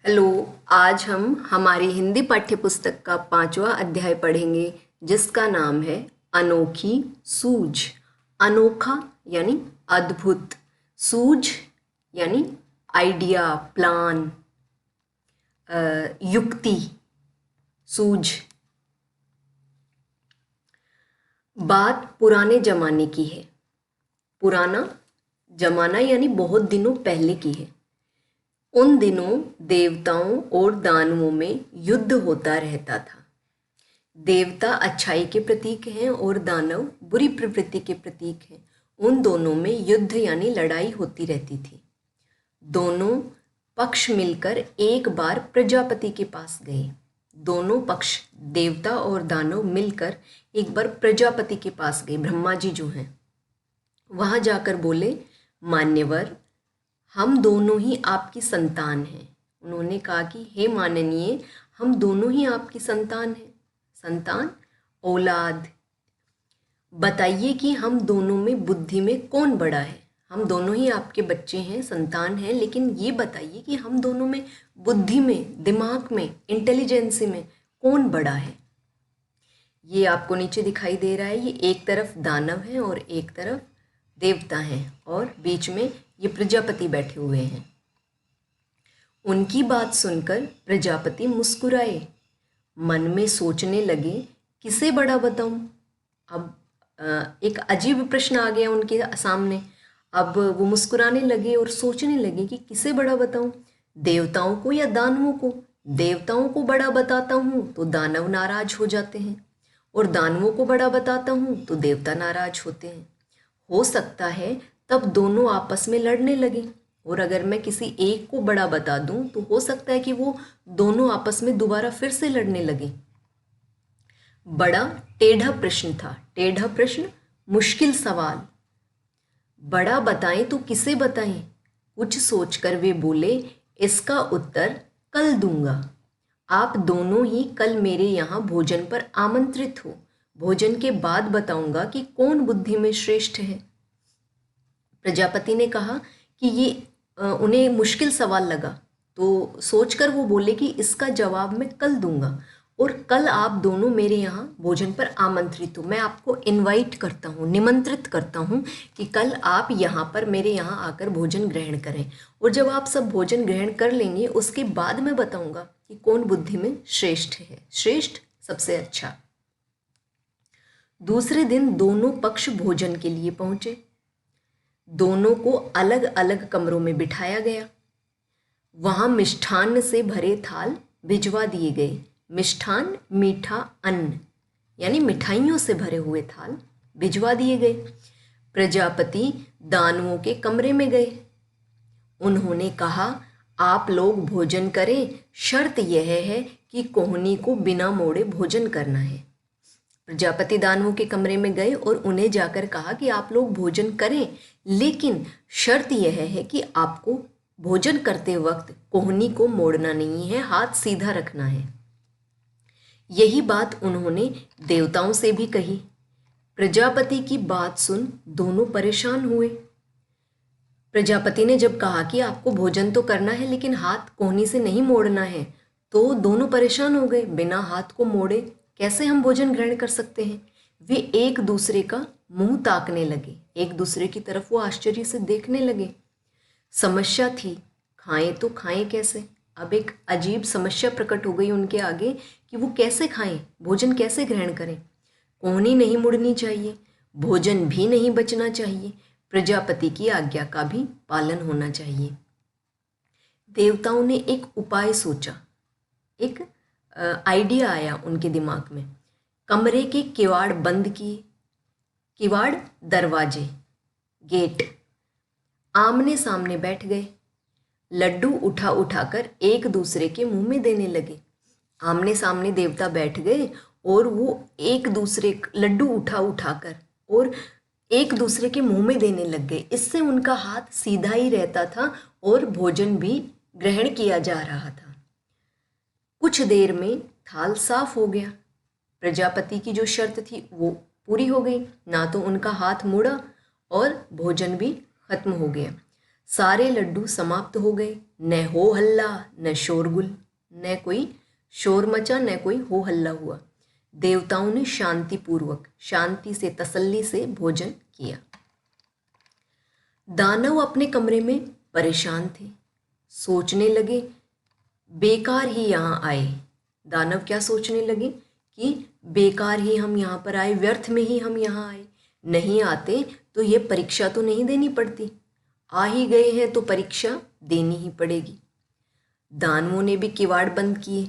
Hello. आज हम हमारी हिंदी पाठ्यपुस्तक का 5वां अध्याय पढ़ेंगे जिसका नाम है अनोखी सूझ। अनोखा यानी अद्भुत, सूझ यानी आइडिया, प्लान, युक्ति, सूझ। बात पुराने जमाने की है। पुराना जमाना यानी बहुत दिनों पहले की है। उन दिनों देवताओं और दानवों में युद्ध होता रहता था। देवता अच्छाई के प्रतीक हैं और दानव बुरी प्रवृत्ति के प्रतीक हैं। उन दोनों में युद्ध यानी लड़ाई होती रहती थी। दोनों पक्ष मिलकर एक बार प्रजापति के पास गए। दोनों पक्ष, देवता और दानव, मिलकर एक बार प्रजापति के पास गए, ब्रह्मा जी जो हैं। वहां जाकर बोले, मान्यवर, हम दोनों ही आपकी संतान हैं। उन्होंने कहा कि हे माननीय, हम दोनों ही आपकी संतान हैं। संतान, औलाद। बताइए कि हम दोनों में बुद्धि में कौन बड़ा है। हम दोनों ही आपके बच्चे हैं, संतान हैं, लेकिन ये बताइए कि हम दोनों में बुद्धि में, दिमाग में, इंटेलिजेंसी में कौन बड़ा है। ये आपको नीचे दिखाई दे रहा है। ये एक तरफ दानव है और एक तरफ देवता हैं और बीच में ये प्रजापति बैठे हुए हैं। उनकी बात सुनकर प्रजापति मुस्कुराए, मन में सोचने लगे, किसे बड़ा बताऊं। अब एक अजीब प्रश्न आ गया उनके सामने। अब वो मुस्कुराने लगे और सोचने लगे कि किसे बड़ा बताऊं, देवताओं को या दानवों को। देवताओं को बड़ा बताता हूं तो दानव नाराज हो जाते हैं, और दानवों को बड़ा बताता हूं तो देवता नाराज होते हैं। हो सकता है तब दोनों आपस में लड़ने लगे, और अगर मैं किसी एक को बड़ा बता दूं तो हो सकता है कि वो दोनों आपस में दोबारा फिर से लड़ने लगे। बड़ा टेढ़ा प्रश्न था। टेढ़ा प्रश्न, मुश्किल सवाल। बड़ा बताएं तो किसे बताएं। कुछ सोचकर वे बोले, इसका उत्तर कल दूंगा। आप दोनों ही कल मेरे यहाँ भोजन पर आमंत्रित हो। भोजन के बाद बताऊंगा कि कौन बुद्धि में श्रेष्ठ है। प्रजापति ने कहा कि ये उन्हें मुश्किल सवाल लगा, तो सोचकर वो बोले कि इसका जवाब मैं कल दूंगा, और कल आप दोनों मेरे यहाँ भोजन पर आमंत्रित हो। मैं आपको इनवाइट करता हूँ, निमंत्रित करता हूँ कि कल आप यहाँ पर मेरे यहाँ आकर भोजन ग्रहण करें, और जब आप सब भोजन ग्रहण कर लेंगे उसके बाद मैं बताऊँगा कि कौन बुद्धि में श्रेष्ठ है, श्रेष्ठ, सबसे अच्छा। दूसरे दिन दोनों पक्ष भोजन के लिए पहुंचे। दोनों को अलग अलग कमरों में बिठाया गया। वहां मिष्ठान्न से भरे थाल भिजवा दिए गए। मिष्ठान, मीठा अन्न यानी मिठाइयों से भरे हुए थाल भिजवा दिए गए। प्रजापति दानवों के कमरे में गए। उन्होंने कहा, आप लोग भोजन करें, शर्त यह है कि कोहनी को बिना मोड़े भोजन करना है। प्रजापति दानवों के कमरे में गए और उन्हें जाकर कहा कि आप लोग भोजन करें, लेकिन शर्त यह है कि आपको भोजन करते वक्त कोहनी को मोड़ना नहीं है, हाथ सीधा रखना है। यही बात उन्होंने देवताओं से भी कही। प्रजापति की बात सुन दोनों परेशान हुए। प्रजापति ने जब कहा कि आपको भोजन तो करना है लेकिन हाथ कोहनी से नहीं मोड़ना है, तो दोनों परेशान हो गए। बिना हाथ को मोड़े कैसे हम भोजन ग्रहण कर सकते हैं। वे एक दूसरे का मुंह ताकने लगे, एक दूसरे की तरफ वो आश्चर्य से देखने लगे। समस्या थी, खाएं तो खाएं कैसे। अब एक अजीब समस्या प्रकट हो गई उनके आगे कि वो कैसे खाएं, भोजन कैसे ग्रहण करें। कोहनी नहीं मुड़नी चाहिए, भोजन भी नहीं बचना चाहिए, प्रजापति की आज्ञा का भी पालन होना चाहिए। देवताओं ने एक उपाय सोचा। एक आइडिया आया उनके दिमाग में। कमरे के किवाड़ बंद किए, किवाड़, दरवाजे, गेट। आमने सामने बैठ गए। लड्डू उठा उठाकर एक दूसरे के मुंह में देने लगे। आमने सामने देवता बैठ गए और वो एक दूसरे लड्डू उठा उठाकर और एक दूसरे के मुंह में देने लग गए। इससे उनका हाथ सीधा ही रहता था और भोजन भी ग्रहण किया जा रहा था। कुछ देर में थाल साफ हो गया। प्रजापति की जो शर्त थी वो पूरी हो गई, ना तो उनका हाथ मुड़ा और भोजन भी खत्म हो गया। सारे लड्डू समाप्त हो गए। न हो हल्ला न शोरगुल, न कोई शोर मचा न कोई हो हल्ला हुआ। देवताओं ने शांतिपूर्वक, शांति से, तसल्ली से भोजन किया। दानव अपने कमरे में परेशान थे, सोचने लगे बेकार ही यहाँ आए। दानव क्या सोचने लगे कि बेकार ही हम यहाँ पर आए, व्यर्थ में ही हम यहाँ आए। नहीं आते तो ये परीक्षा तो नहीं देनी पड़ती, आ ही गए हैं तो परीक्षा देनी ही पड़ेगी। दानवों ने भी किवाड़ बंद किए।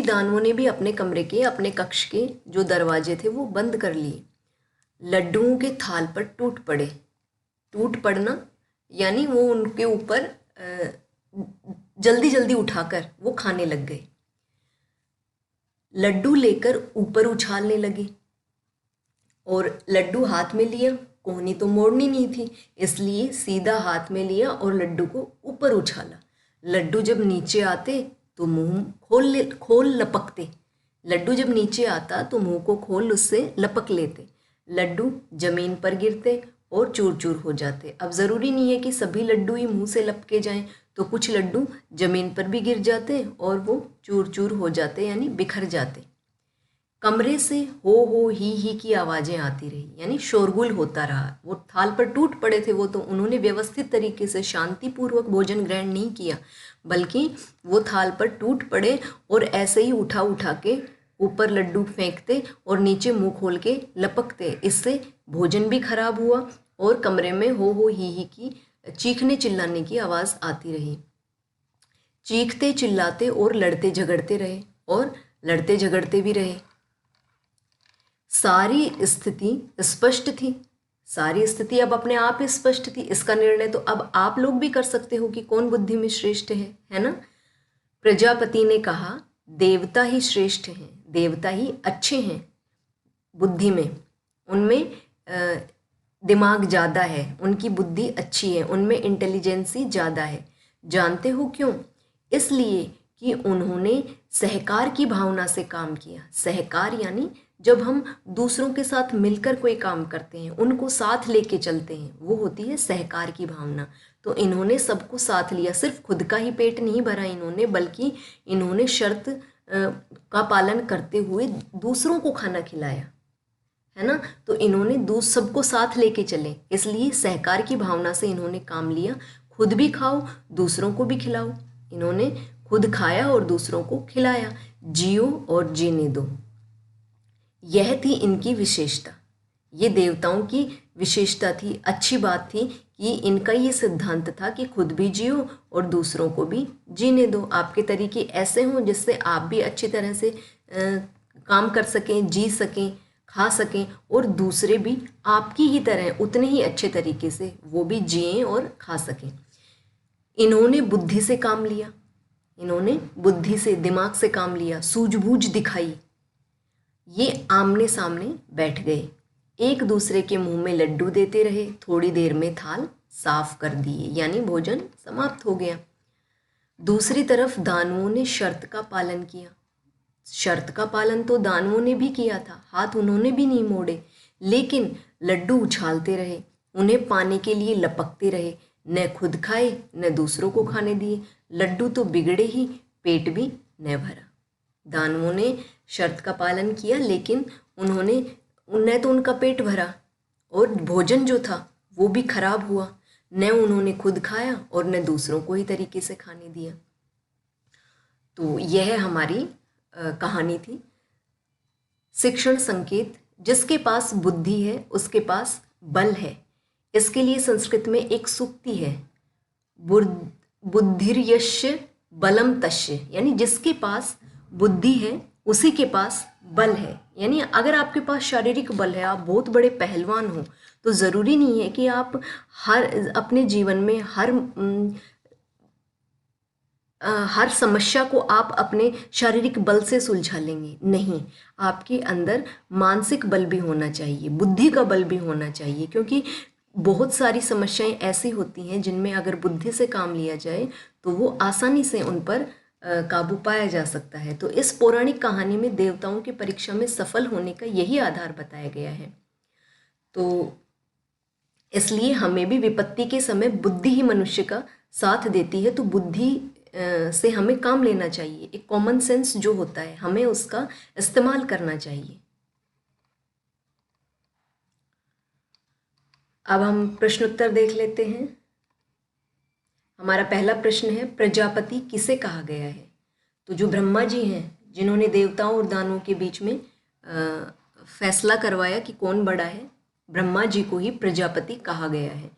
दानवों ने भी अपने कमरे के, अपने कक्ष के जो दरवाजे थे वो बंद कर लिए। लड्डुओं के थाल पर टूट पड़े। टूट पड़ना यानी वो उनके ऊपर जल्दी जल्दी उठाकर वो खाने लग गए। लड्डू लेकर ऊपर उछालने लगे और लड्डू हाथ में लिया, कोहनी तो मोड़नी नहीं थी, इसलिए सीधा हाथ में लिया और लड्डू को ऊपर उछाला। लड्डू जब नीचे आते तो मुंह खोल लपकते। लड्डू जब नीचे आता तो मुंह को खोल उससे लपक लेते। लड्डू जमीन पर गिरते और चूर चूर हो जाते। अब ज़रूरी नहीं है कि सभी लड्डू ही मुंह से लपके जाएं, तो कुछ लड्डू ज़मीन पर भी गिर जाते और वो चूर चूर हो जाते, यानी बिखर जाते। कमरे से हो ही की आवाज़ें आती रही, यानी शोरगुल होता रहा। वो थाल पर टूट पड़े थे वो, तो उन्होंने व्यवस्थित तरीके से शांतिपूर्वक भोजन ग्रहण नहीं किया, बल्कि वो थाल पर टूट पड़े और ऐसे ही उठा उठा के ऊपर लड्डू फेंकते और नीचे मुंह खोल के लपकते। इससे भोजन भी खराब हुआ और कमरे में हो ही की चीखने चिल्लाने की आवाज़ आती रही। चीखते चिल्लाते और लड़ते झगड़ते रहे और लड़ते झगड़ते भी रहे। सारी स्थिति स्पष्ट थी। सारी स्थिति अब अपने आप ही स्पष्ट थी। इसका निर्णय तो अब आप लोग भी कर सकते हो कि कौन बुद्धि में श्रेष्ठ है ना। प्रजापति ने कहा देवता ही श्रेष्ठ हैं, देवता ही अच्छे हैं बुद्धि में, उनमें दिमाग ज़्यादा है, उनकी बुद्धि अच्छी है, उनमें इंटेलिजेंसी ज़्यादा है। जानते हो क्यों? इसलिए कि उन्होंने सहकार की भावना से काम किया। सहकार यानी जब हम दूसरों के साथ मिलकर कोई काम करते हैं, उनको साथ लेके चलते हैं, वो होती है सहकार की भावना। तो इन्होंने सबको साथ लिया, सिर्फ खुद का ही पेट नहीं भरा इन्होंने, बल्कि इन्होंने शर्त का पालन करते हुए दूसरों को खाना खिलाया, है ना। तो इन्होंने सबको साथ लेके चले, इसलिए सहकार की भावना से इन्होंने काम लिया। खुद भी खाओ, दूसरों को भी खिलाओ। इन्होंने खुद खाया और दूसरों को खिलाया। जियो और जीने दो, यह थी इनकी विशेषता। ये देवताओं की विशेषता थी। अच्छी बात थी कि इनका ये सिद्धांत था कि खुद भी जियो और दूसरों को भी जीने दो। आपके तरीके ऐसे हों जिससे आप भी अच्छी तरह से काम कर सकें, जी सकें, खा सकें, और दूसरे भी आपकी ही तरह उतने ही अच्छे तरीके से वो भी जिएं और खा सकें। इन्होंने बुद्धि से काम लिया, इन्होंने बुद्धि से, दिमाग से काम लिया, सूझबूझ दिखाई। ये आमने सामने बैठ गए, एक दूसरे के मुंह में लड्डू देते रहे। थोड़ी देर में थाल साफ कर दिए, यानी भोजन समाप्त हो गया। दूसरी तरफ दानवों ने शर्त का पालन किया। शर्त का पालन तो दानवों ने भी किया था, हाथ उन्होंने भी नहीं मोड़े, लेकिन लड्डू उछालते रहे, उन्हें पाने के लिए लपकते रहे, न खुद खाए न दूसरों को खाने दिए। लड्डू तो बिगड़े ही, पेट भी न भरा। दानवों ने शर्त का पालन किया, लेकिन उन्होंने न तो उनका पेट भरा और भोजन जो था वो भी खराब हुआ। न उन्होंने खुद खाया और न दूसरों को ही तरीके से खाने दिया। तो यह हमारी कहानी थी। शिक्षण संकेत, जिसके पास बुद्धि है उसके पास बल है। इसके लिए संस्कृत में एक सूक्ति है, बुद्धिर्यस्य बलम तस्य, यानी जिसके पास बुद्धि है उसी के पास बल है। यानी अगर आपके पास शारीरिक बल है, आप बहुत बड़े पहलवान हो, तो ज़रूरी नहीं है कि आप अपने जीवन में हर समस्या को आप अपने शारीरिक बल से सुलझा लेंगे। नहीं, आपके अंदर मानसिक बल भी होना चाहिए, बुद्धि का बल भी होना चाहिए, क्योंकि बहुत सारी समस्याएं ऐसी होती हैं जिनमें अगर बुद्धि से काम लिया जाए तो वो आसानी से उन पर काबू पाया जा सकता है। तो इस पौराणिक कहानी में देवताओं की परीक्षा में सफल होने का यही आधार बताया गया है। तो इसलिए हमें भी विपत्ति के समय बुद्धि ही मनुष्य का साथ देती है, तो बुद्धि से हमें काम लेना चाहिए। एक कॉमन सेंस जो होता है हमें उसका इस्तेमाल करना चाहिए। अब हम प्रश्नोत्तर देख लेते हैं। हमारा पहला प्रश्न है, प्रजापति किसे कहा गया है? तो जो ब्रह्मा जी हैं, जिन्होंने देवताओं और दानवों के बीच में फैसला करवाया कि कौन बड़ा है, ब्रह्मा जी को ही प्रजापति कहा गया है।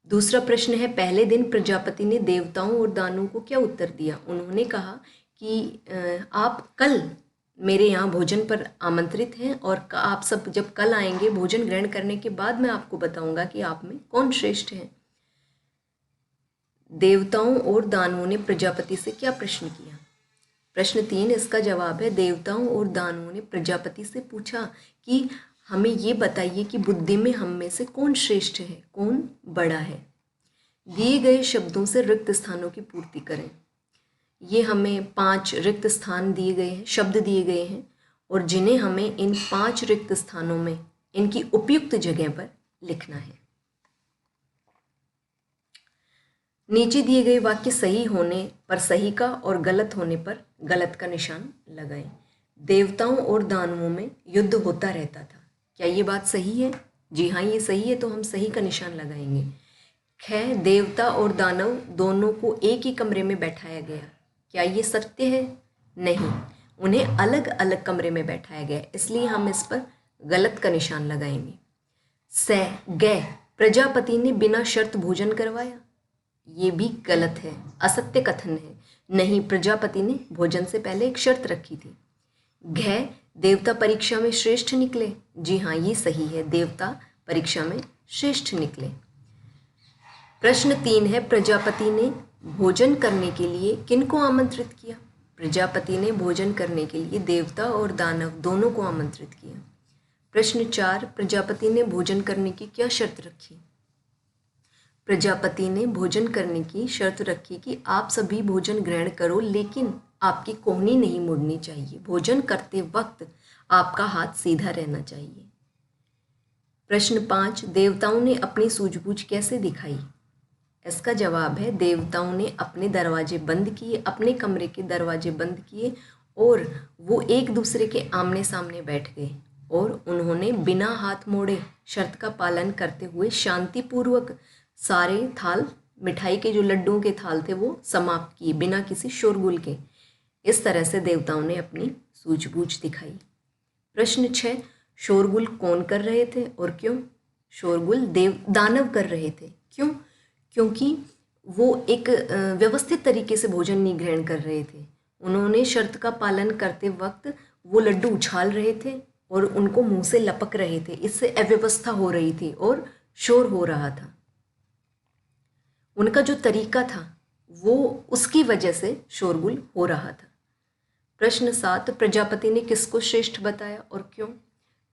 दूसरा प्रश्न है, पहले दिन प्रजापति ने देवताओं और दानवों को क्या उत्तर दिया? उन्होंने कहा कि आप कल मेरे यहाँ भोजन पर आमंत्रित हैं और आप सब जब कल आएंगे भोजन ग्रहण करने के बाद मैं आपको बताऊंगा कि आप में कौन श्रेष्ठ है। देवताओं और दानवों ने प्रजापति से क्या प्रश्न किया? प्रश्न 3, इसका जवाब है, देवताओं और दानवों ने प्रजापति से पूछा कि हमें ये बताइए कि बुद्धि में हम में से कौन श्रेष्ठ है, कौन बड़ा है। दिए गए शब्दों से रिक्त स्थानों की पूर्ति करें। ये हमें 5 रिक्त स्थान दिए गए हैं, शब्द दिए गए हैं, और जिन्हें हमें इन 5 रिक्त स्थानों में इनकी उपयुक्त जगह पर लिखना है। नीचे दिए गए वाक्य सही होने पर सही का और गलत होने पर गलत का निशान लगाएं। देवताओं और दानवों में युद्ध होता रहता था। क्या ये बात सही है? जी हाँ, ये सही है, तो हम सही का निशान लगाएंगे। ख, देवता और दानव दोनों को एक ही कमरे में बैठाया गया। क्या ये सत्य है? नहीं, उन्हें अलग अलग कमरे में बैठाया गया, इसलिए हम इस पर गलत का निशान लगाएंगे। स, ग, प्रजापति ने बिना शर्त भोजन करवाया। ये भी गलत है, असत्य कथन है। नहीं, प्रजापति ने भोजन से पहले एक शर्त रखी थी। घ, देवता परीक्षा में श्रेष्ठ निकले। जी हाँ, ये सही है, देवता परीक्षा में श्रेष्ठ निकले। प्रश्न 3 है, प्रजापति ने भोजन करने के लिए किनको आमंत्रित किया? प्रजापति ने भोजन करने के लिए देवता और दानव दोनों को आमंत्रित किया। प्रश्न 4, प्रजापति ने भोजन करने की क्या शर्त रखी? प्रजापति ने भोजन करने की शर्त रखी कि आप सभी भोजन ग्रहण करो, लेकिन आपकी कोहनी नहीं मुड़नी चाहिए। भोजन करते वक्त आपका हाथ सीधा रहना चाहिए। प्रश्न 5, देवताओं ने अपनी सूझबूझ कैसे दिखाई? इसका जवाब है, देवताओं ने अपने दरवाजे बंद किए, अपने कमरे के दरवाजे बंद किए और वो एक दूसरे के आमने सामने बैठ गए और उन्होंने बिना हाथ मोड़े शर्त का पालन करते हुए शांतिपूर्वक सारे थाल, मिठाई के जो लड्डुओं के थाल थे वो समाप्त किए बिना किसी शोरगुल के। इस तरह से देवताओं ने अपनी सूझबूझ दिखाई। प्रश्न 6, शोरगुल कौन कर रहे थे और क्यों? शोरगुल दानव कर रहे थे। क्यों? क्योंकि वो एक व्यवस्थित तरीके से भोजन नहीं ग्रहण कर रहे थे। उन्होंने शर्त का पालन करते वक्त वो लड्डू उछाल रहे थे और उनको मुंह से लपक रहे थे। इससे अव्यवस्था हो रही थी और शोर हो रहा था। उनका जो तरीका था वो उसकी वजह से शोरगुल हो रहा था। प्रश्न 7, प्रजापति ने किसको श्रेष्ठ बताया और क्यों?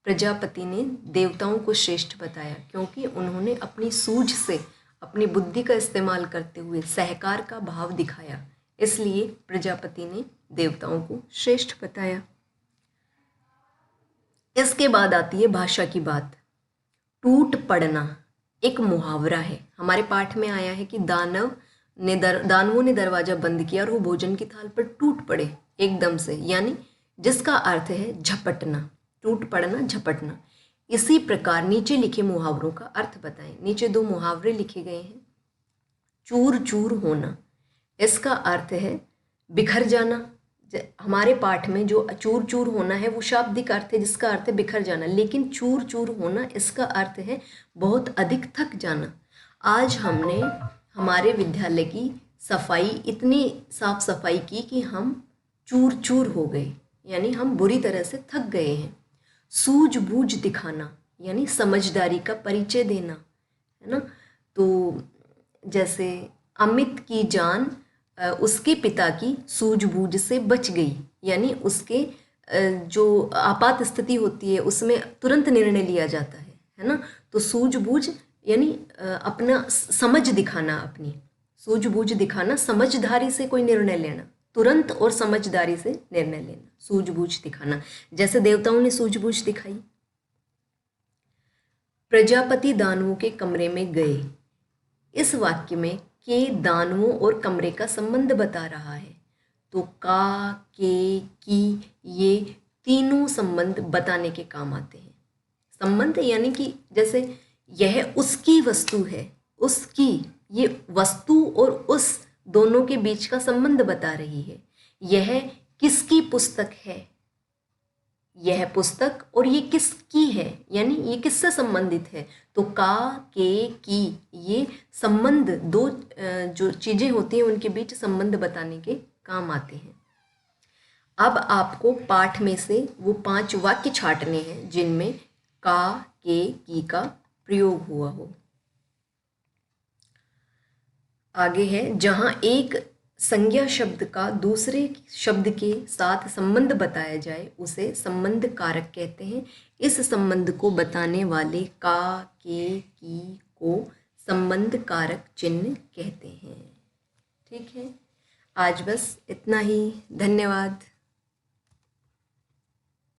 प्रजापति ने देवताओं को श्रेष्ठ बताया क्योंकि उन्होंने अपनी सूझ से, अपनी बुद्धि का इस्तेमाल करते हुए सहकार का भाव दिखाया, इसलिए प्रजापति ने देवताओं को श्रेष्ठ बताया। इसके बाद आती है भाषा की बात। टूट पड़ना एक मुहावरा है। हमारे पाठ में आया है कि दानवों ने दरवाजा बंद किया और वो भोजन की थाल पर टूट पड़े एकदम से, यानी जिसका अर्थ है झपटना। टूट पड़ना, झपटना। इसी प्रकार नीचे लिखे मुहावरों का अर्थ बताएं। नीचे 2 मुहावरे लिखे गए हैं। चूर चूर होना, इसका अर्थ है बिखर जाना। हमारे पाठ में जो चूर चूर होना है वो शाब्दिक अर्थ है जिसका अर्थ है बिखर जाना, लेकिन चूर चूर होना इसका अर्थ है बहुत अधिक थक जाना। आज हमने हमारे विद्यालय की सफाई, इतनी साफ सफाई की कि हम चूर चूर हो गए, यानी हम बुरी तरह से थक गए हैं। सूझबूझ दिखाना यानी समझदारी का परिचय देना, है ना। तो जैसे अमित की जान उसके पिता की सूझबूझ से बच गई, यानी उसके जो आपात स्थिति होती है उसमें तुरंत निर्णय लिया जाता है ना। तो सूझबूझ यानी अपना समझ दिखाना, अपनी सूझबूझ दिखाना, समझदारी से कोई निर्णय लेना, तुरंत और समझदारी से निर्णय लेना, सूझबूझ दिखाना। जैसे देवताओं ने सूझबूझ दिखाई। प्रजापति दानवों के कमरे में गए। इस वाक्य में के दानवों और कमरे का संबंध बता रहा है। तो का, के, की ये तीनों संबंध बताने के काम आते हैं। संबंध यानी कि जैसे यह उसकी वस्तु है, उसकी, ये वस्तु और उस दोनों के बीच का संबंध बता रही है। यह किसकी पुस्तक है, यह पुस्तक और ये किसकी है, यानी ये किससे संबंधित है। तो का, के, की ये संबंध दो जो चीजें होती हैं उनके बीच संबंध बताने के काम आते हैं। अब आपको पाठ में से वो 5 वाक्य छांटने हैं जिनमें का, के, की का प्रयोग हुआ हो। आगे है, जहां एक संज्ञा शब्द का दूसरे शब्द के साथ संबंध बताया जाए उसे संबंध कारक कहते हैं। इस संबंध को बताने वाले का, के, की को संबंध कारक चिन्ह कहते हैं। ठीक है, आज बस इतना ही। धन्यवाद।